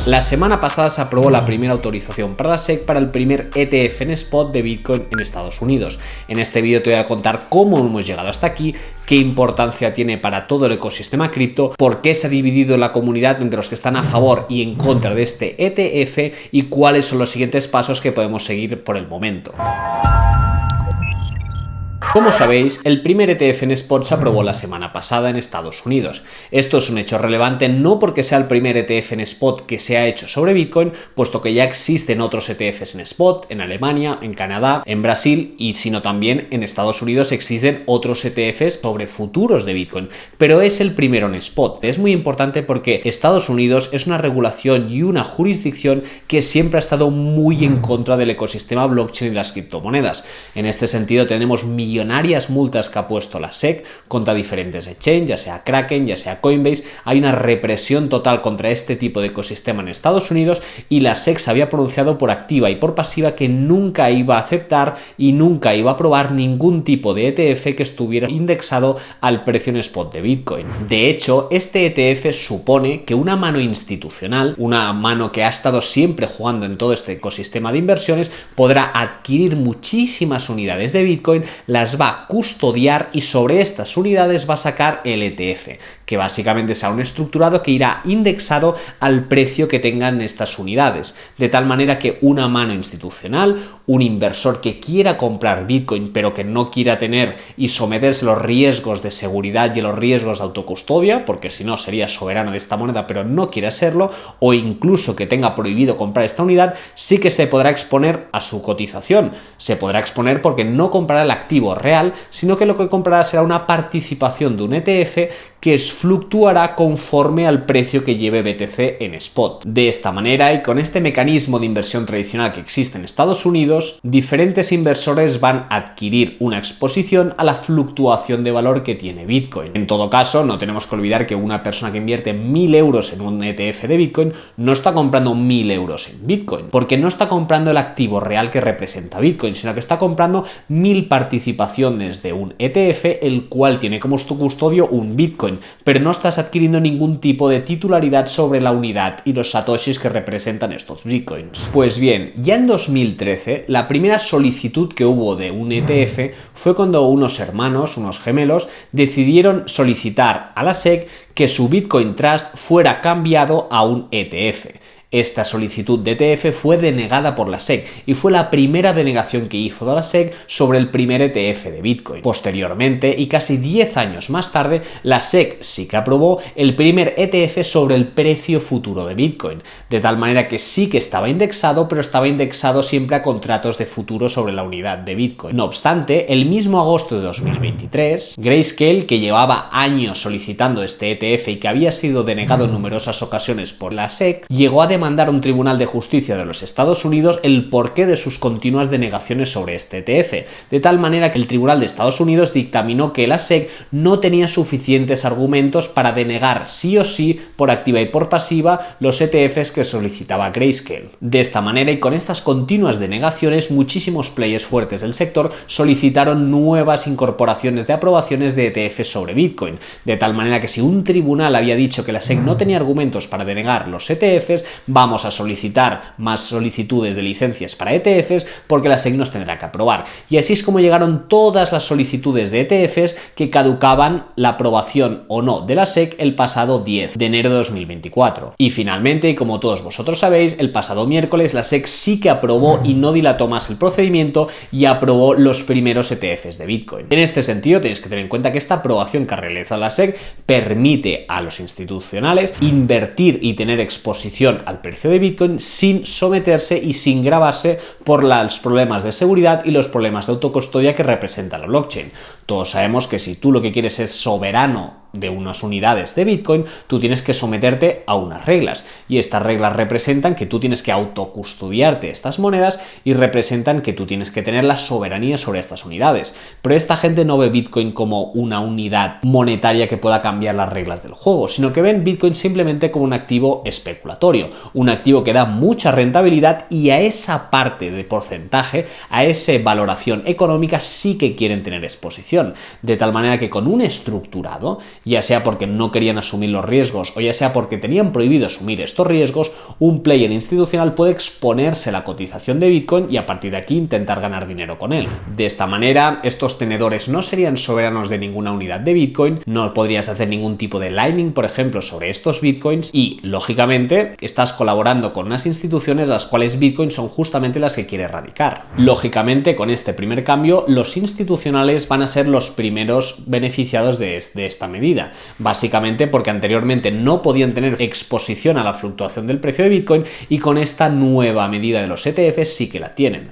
La semana pasada se aprobó la primera autorización para la SEC para el primer ETF en spot de Bitcoin en Estados Unidos. En este vídeo te voy a contar cómo hemos llegado hasta aquí, qué importancia tiene para todo el ecosistema cripto, por qué se ha dividido la comunidad entre los que están a favor y en contra de este ETF y cuáles son los siguientes pasos que podemos seguir por el momento. Como sabéis, el primer ETF en spot se aprobó la semana pasada en Estados Unidos. Esto es un hecho relevante no porque sea el primer ETF en spot que se ha hecho sobre Bitcoin, puesto que ya existen otros ETFs en spot en Alemania, en Canadá, en Brasil sino también en Estados Unidos existen otros ETFs sobre futuros de Bitcoin, pero es el primero en spot. Es muy importante porque Estados Unidos es una regulación y una jurisdicción que siempre ha estado muy en contra del ecosistema blockchain y las criptomonedas. En este sentido tenemos millonarias multas que ha puesto la SEC contra diferentes exchanges, ya sea Kraken, ya sea Coinbase. Hay una represión total contra este tipo de ecosistema en Estados Unidos y la SEC se había pronunciado por activa y por pasiva que nunca iba a aceptar y nunca iba a aprobar ningún tipo de ETF que estuviera indexado al precio en spot de Bitcoin. De hecho, este ETF supone que una mano institucional, una mano que ha estado siempre jugando en todo este ecosistema de inversiones, podrá adquirir muchísimas unidades de Bitcoin, las va a custodiar y sobre estas unidades va a sacar el ETF, que básicamente será un estructurado que irá indexado al precio que tengan estas unidades, de tal manera que una mano institucional, un inversor que quiera comprar Bitcoin pero que no quiera tener y someterse a los riesgos de seguridad y a los riesgos de autocustodia, porque si no sería soberano de esta moneda pero no quiere serlo, o incluso que tenga prohibido comprar esta unidad, sí que se podrá exponer a su cotización. Se podrá exponer porque no comprará el activo real, sino que lo que comprará será una participación de un ETF que fluctuará conforme al precio que lleve BTC en spot. De esta manera y con este mecanismo de inversión tradicional que existe en Estados Unidos, diferentes inversores van a adquirir una exposición a la fluctuación de valor que tiene Bitcoin. En todo caso, no tenemos que olvidar que una persona que invierte 1.000 euros en un ETF de Bitcoin no está comprando 1.000 euros en Bitcoin, porque no está comprando el activo real que representa Bitcoin, sino que está comprando 1.000 participaciones de un ETF, el cual tiene como su custodio un Bitcoin, pero no estás adquiriendo ningún tipo de titularidad sobre la unidad y los satoshis que representan estos Bitcoins. Pues bien, ya en 2013, la primera solicitud que hubo de un ETF fue cuando unos hermanos, unos gemelos, decidieron solicitar a la SEC que su Bitcoin Trust fuera cambiado a un ETF. Esta solicitud de ETF fue denegada por la SEC y fue la primera denegación que hizo la SEC sobre el primer ETF de Bitcoin. Posteriormente, y casi 10 años más tarde, la SEC sí que aprobó el primer ETF sobre el precio futuro de Bitcoin, de tal manera que sí que estaba indexado, pero estaba indexado siempre a contratos de futuro sobre la unidad de Bitcoin. No obstante, el mismo agosto de 2023, Grayscale, que llevaba años solicitando este ETF y que había sido denegado en numerosas ocasiones por la SEC, llegó a demandar a un tribunal de justicia de los Estados Unidos el porqué de sus continuas denegaciones sobre este ETF, de tal manera que el tribunal de Estados Unidos dictaminó que la SEC no tenía suficientes argumentos para denegar sí o sí, por activa y por pasiva, los ETFs que solicitaba Grayscale. De esta manera y con estas continuas denegaciones, muchísimos players fuertes del sector solicitaron nuevas incorporaciones de aprobaciones de ETFs sobre Bitcoin, de tal manera que si un tribunal había dicho que la SEC no tenía argumentos para denegar los ETFs, vamos a solicitar más solicitudes de licencias para ETFs porque la SEC nos tendrá que aprobar. Y así es como llegaron todas las solicitudes de ETFs que caducaban la aprobación o no de la SEC el pasado 10 de enero de 2024. Y finalmente, y como todos vosotros sabéis, el pasado miércoles la SEC sí que aprobó y no dilató más el procedimiento y aprobó los primeros ETFs de Bitcoin. En este sentido, tenéis que tener en cuenta que esta aprobación que ha realizado la SEC permite a los institucionales invertir y tener exposición al precio de Bitcoin sin someterse y sin grabarse por los problemas de seguridad y los problemas de autocustodia que representa la blockchain. Todos sabemos que si tú lo que quieres es soberano de unas unidades de Bitcoin, tú tienes que someterte a unas reglas y estas reglas representan que tú tienes que autocustodiarte estas monedas y representan que tú tienes que tener la soberanía sobre estas unidades. Pero esta gente no ve Bitcoin como una unidad monetaria que pueda cambiar las reglas del juego, sino que ven Bitcoin simplemente como un activo especulatorio, un activo que da mucha rentabilidad y a esa parte de porcentaje, a esa valoración económica sí que quieren tener exposición, de tal manera que con un estructurado ya sea porque no querían asumir los riesgos o ya sea porque tenían prohibido asumir estos riesgos, un player institucional puede exponerse a la cotización de Bitcoin y a partir de aquí intentar ganar dinero con él. De esta manera, estos tenedores no serían soberanos de ninguna unidad de Bitcoin, no podrías hacer ningún tipo de lightning, por ejemplo, sobre estos Bitcoins y, lógicamente, estás colaborando con unas instituciones las cuales Bitcoin son justamente las que quiere erradicar. Lógicamente, con este primer cambio, los institucionales van a ser los primeros beneficiados de esta medida, básicamente porque anteriormente no podían tener exposición a la fluctuación del precio de Bitcoin y con esta nueva medida de los ETFs sí que la tienen.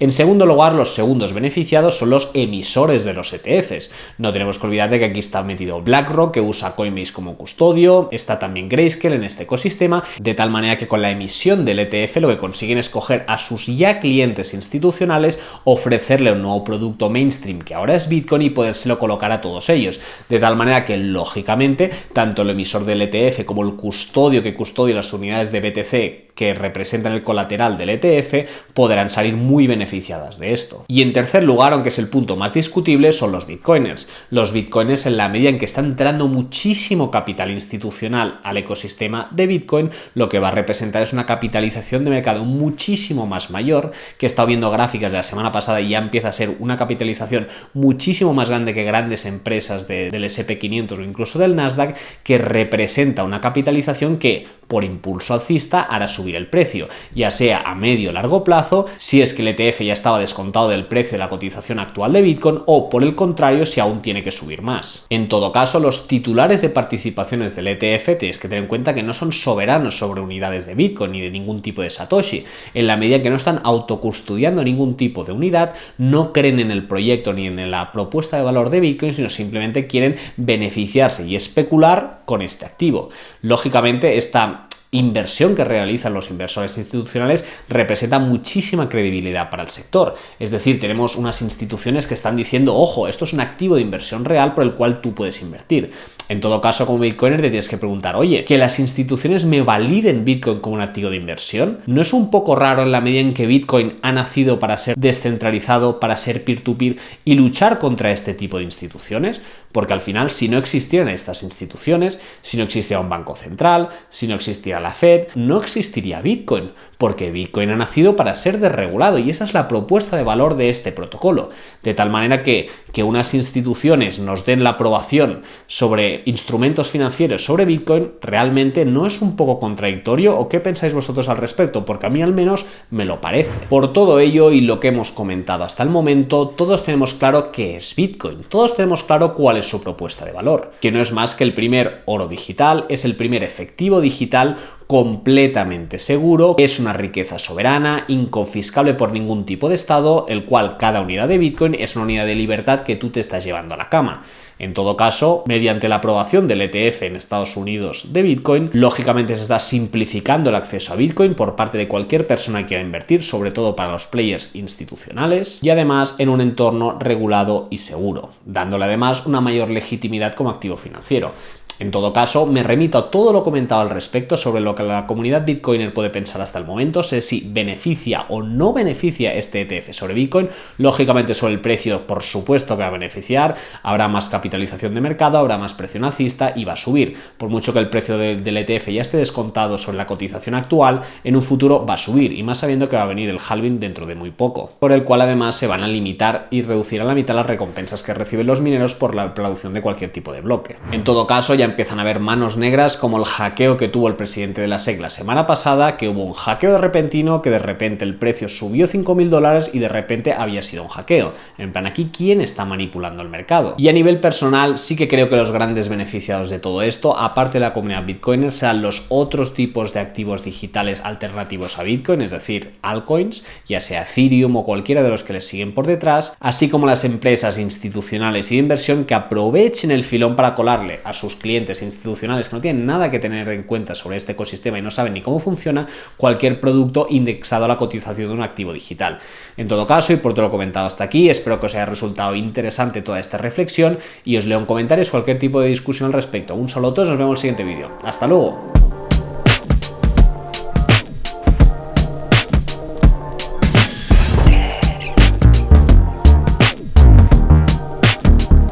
En segundo lugar, los segundos beneficiados son los emisores de los ETFs. No tenemos que olvidar de que aquí está metido BlackRock, que usa Coinbase como custodio, está también Grayscale en este ecosistema, de tal manera que con la emisión del ETF lo que consiguen es coger a sus ya clientes institucionales, ofrecerle un nuevo producto mainstream que ahora es Bitcoin y podérselo colocar a todos ellos, de tal manera que lógicamente tanto el emisor del ETF como el custodio que custodia las unidades de BTC que representan el colateral del ETF podrán salir muy beneficiadas de esto. Y en tercer lugar, aunque es el punto más discutible, son los bitcoiners. Los bitcoiners, en la medida en que está entrando muchísimo capital institucional al ecosistema de Bitcoin, lo que va a representar es una capitalización de mercado muchísimo más mayor, que he estado viendo gráficas de la semana pasada y ya empieza a ser una capitalización muchísimo más grande que grandes empresas del SP500 o incluso del Nasdaq, que representa una capitalización que por impulso alcista hará subir el precio, ya sea a medio o largo plazo, si es que el ETF ya estaba descontado del precio de la cotización actual de Bitcoin o por el contrario si aún tiene que subir más. En todo caso, los titulares de participaciones del ETF tenéis que tener en cuenta que no son soberanos sobre unidades de Bitcoin ni de ningún tipo de Satoshi. En la medida que no están autocustodiando ningún tipo de unidad, no creen en el proyecto ni en la propuesta de valor de Bitcoin, sino simplemente quieren beneficiarse y especular con este activo. Lógicamente, esta inversión que realizan los inversores institucionales representa muchísima credibilidad para el sector. Es decir, tenemos unas instituciones que están diciendo, ojo, esto es un activo de inversión real por el cual tú puedes invertir. En todo caso, como Bitcoiner te tienes que preguntar, oye, ¿que las instituciones me validen Bitcoin como un activo de inversión? ¿No es un poco raro en la medida en que Bitcoin ha nacido para ser descentralizado, para ser peer-to-peer y luchar contra este tipo de instituciones? Porque al final, si no existieran estas instituciones, si no existiera un banco central, si no existiera la Fed, no existiría Bitcoin, porque Bitcoin ha nacido para ser desregulado y esa es la propuesta de valor de este protocolo. De tal manera que unas instituciones nos den la aprobación sobre instrumentos financieros sobre Bitcoin realmente no es un poco contradictorio, ¿o qué pensáis vosotros al respecto? Porque a mí al menos me lo parece. Por todo ello y lo que hemos comentado hasta el momento, todos tenemos claro qué es Bitcoin, todos tenemos claro cuál es su propuesta de valor, que no es más que el primer oro digital, es el primer efectivo digital completamente seguro, es una riqueza soberana, inconfiscable por ningún tipo de estado, el cual cada unidad de Bitcoin es una unidad de libertad que tú te estás llevando a la cama. En todo caso, mediante la aprobación del ETF en Estados Unidos de Bitcoin, lógicamente se está simplificando el acceso a Bitcoin por parte de cualquier persona que quiera invertir, sobre todo para los players institucionales, y además en un entorno regulado y seguro, dándole además una mayor legitimidad como activo financiero. En todo caso, me remito a todo lo comentado al respecto sobre lo que la comunidad Bitcoiner puede pensar hasta el momento, sé si beneficia o no beneficia este ETF sobre Bitcoin. Lógicamente sobre el precio, por supuesto que va a beneficiar, habrá más capitalización de mercado, habrá más presión alcista y va a subir. Por mucho que el precio del ETF ya esté descontado sobre la cotización actual, en un futuro va a subir, y más sabiendo que va a venir el halving dentro de muy poco, por el cual además se van a limitar y reducir a la mitad las recompensas que reciben los mineros por la producción de cualquier tipo de bloque. En todo caso, ya empiezan a haber manos negras como el hackeo que tuvo el presidente de la SEC la semana pasada, que hubo un hackeo repentino, que de repente el precio subió $5.000 y de repente había sido un hackeo. En plan, aquí, ¿quién está manipulando el mercado? Y a nivel personal, sí que creo que los grandes beneficiados de todo esto, aparte de la comunidad Bitcoiner, sean los otros tipos de activos digitales alternativos a Bitcoin, es decir, altcoins, ya sea Ethereum o cualquiera de los que les siguen por detrás, así como las empresas institucionales y de inversión que aprovechen el filón para colarle a sus clientes institucionales que no tienen nada que tener en cuenta sobre este ecosistema y no saben ni cómo funciona cualquier producto indexado a la cotización de un activo digital. En todo caso, y por todo lo comentado hasta aquí, espero que os haya resultado interesante toda esta reflexión y os leo en comentarios cualquier tipo de discusión al respecto. Un saludo a todos, nos vemos en el siguiente vídeo. ¡Hasta luego!